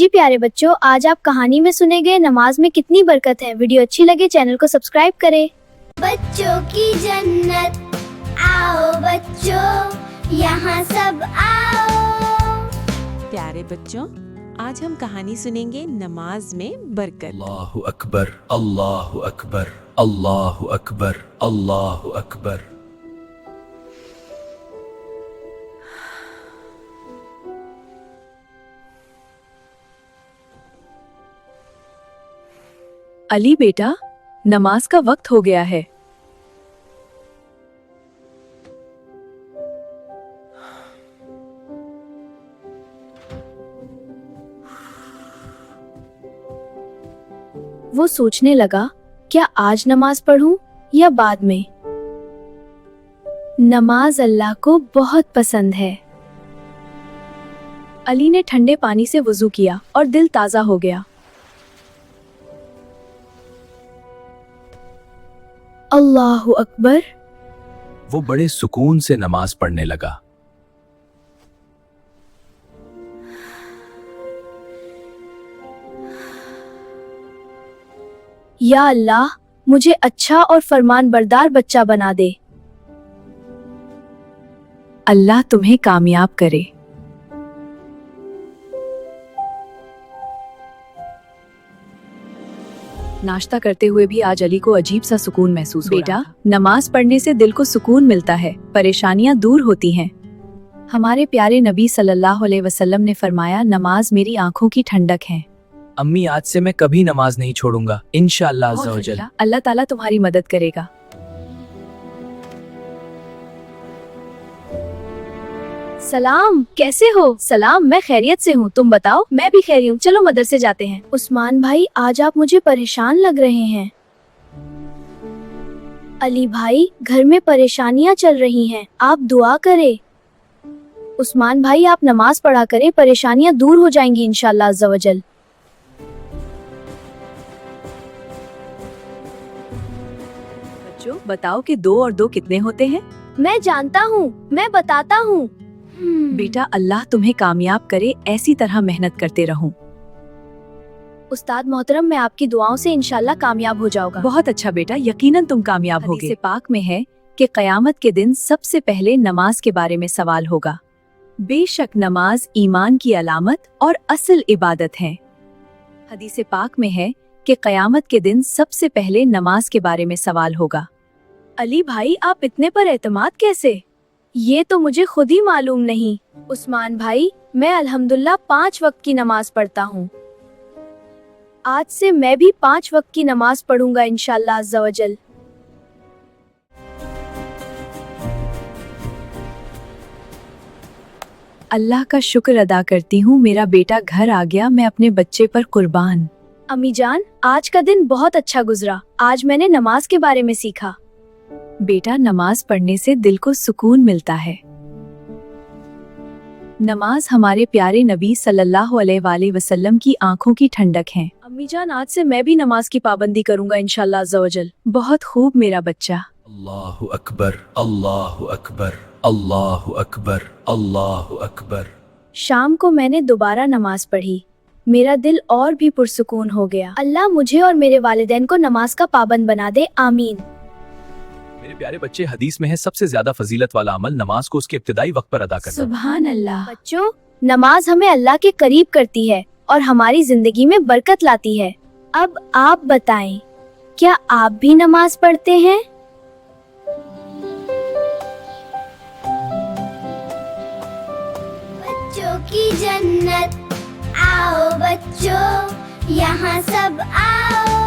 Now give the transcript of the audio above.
जी प्यारे बच्चों, आज आप कहानी में सुने गए नमाज में कितनी बरकत है। वीडियो अच्छी लगे चैनल को सब्सक्राइब करें। बच्चों की जन्नत आओ बच्चों, यहाँ सब आओ। प्यारे बच्चों, आज हम कहानी सुनेंगे नमाज में बरकत। अल्लाहु अकबर, अल्लाहु अकबर, अल्लाहु अकबर, अल्लाहु अकबर। अली बेटा, नमाज का वक्त हो गया है। वो सोचने लगा, क्या आज नमाज पढ़ूं या बाद में। नमाज अल्लाह को बहुत पसंद है। अली ने ठंडे पानी से वुजू किया और दिल ताजा हो गया। अल्लाहु अकबर। वो बड़े सुकून से नमाज पढ़ने लगा। या अल्लाह, मुझे अच्छा और फरमान बरदार बच्चा बना दे। अल्लाह तुम्हें कामयाब करे। नाश्ता करते हुए भी आज अली को अजीब सा सुकून महसूस हो रहा था। नमाज पढ़ने से दिल को सुकून मिलता है, परेशानियां दूर होती हैं। हमारे प्यारे नबी सल्लल्लाहु अलैहि वसल्लम ने फरमाया, नमाज मेरी आंखों की ठंडक है। अम्मी, आज से मैं कभी नमाज नहीं छोड़ूंगा, इंशाअल्लाह अज़्ज़ा व जल। अल्लाह ताला तुम्हारी मदद करेगा। सलाम, कैसे हो? सलाम, मैं खैरियत से हूँ, तुम बताओ? मैं भी खैरियत हूँ, चलो मदरसे जाते हैं। उस्मान भाई, आज आप मुझे परेशान लग रहे हैं। अली भाई, घर में परेशानियाँ चल रही हैं, आप दुआ करें। उस्मान भाई, आप नमाज पढ़ा करें, परेशानियाँ दूर हो जाएंगी इंशाअल्लाह अज़्ज़ा व जल। बच्चों, बताओ कि 2 और 2 कितने होते हैं? मैं जानता हूँ, मैं बताता हूँ। बेटा, अल्लाह तुम्हें कामयाब करे, ऐसी तरह मेहनत करते रहो। उस्ताद मोहतरम, मैं आपकी दुआओं से इंशाल्लाह कामयाब हो जाऊंगा। बहुत अच्छा बेटा, यकीनन तुम कामयाब होगे। हदीस पाक में है कि क़यामत के दिन सबसे पहले नमाज के बारे में सवाल होगा। बेशक नमाज ईमान की अलामत और असल इबादत है। हदीस पाक में है कि क़यामत के दिन सबसे पहले नमाज के बारे में सवाल होगा। अली भाई, आप इतने पर एतमाद कैसे? ये तो मुझे खुद ही मालूम नहीं। उस्मान भाई, मैं अल्हम्दुलिल्लाह 5 वक्त की नमाज पढ़ता हूँ। आज से मैं भी 5 वक्त की नमाज पढ़ूंगा इंशाअल्लाह अज़्ज़ा व जल। अल्लाह का शुक्र अदा करती हूँ, मेरा बेटा घर आ गया, मैं अपने बच्चे पर कुर्बान। अम्मी जान, आज का दिन बहुत अच्छा गुजरा। आज मैंने नमाज के बारे में सीखा। बेटा, नमाज पढ़ने से दिल को सुकून मिलता है। नमाज हमारे प्यारे नबी सल्लल्लाहु अलैहि वसल्लम की आंखों की ठंडक है। अम्मी जान, आज से मैं भी नमाज की पाबंदी करूंगा इंशाअल्लाह अज़्ज़ा व जल। बहुत खूब मेरा बच्चा। अल्लाहु अकबर, अल्लाहु अकबर, अल्लाहु अकबर, अल्लाहु अकबर। शाम को मैंने दोबारा नमाज पढ़ी, मेरा दिल और भी पुरसुकून हो गया। अल्लाह मुझे और मेरे वालिदैन को नमाज का पाबंद बना दे, आमीन। मेरे प्यारे बच्चे, हदीस में है सबसे ज्यादा फजीलत वाला अमल नमाज को उसके इब्तिदाई वक्त पर अदा करना। सुभान अल्लाह। बच्चों, नमाज हमें अल्लाह के करीब करती है और हमारी जिंदगी में बरकत लाती है। अब आप बताएं, क्या आप भी नमाज पढ़ते हैं? बच्चों की जन्नत आओ बच्चों, यहाँ सब आओ।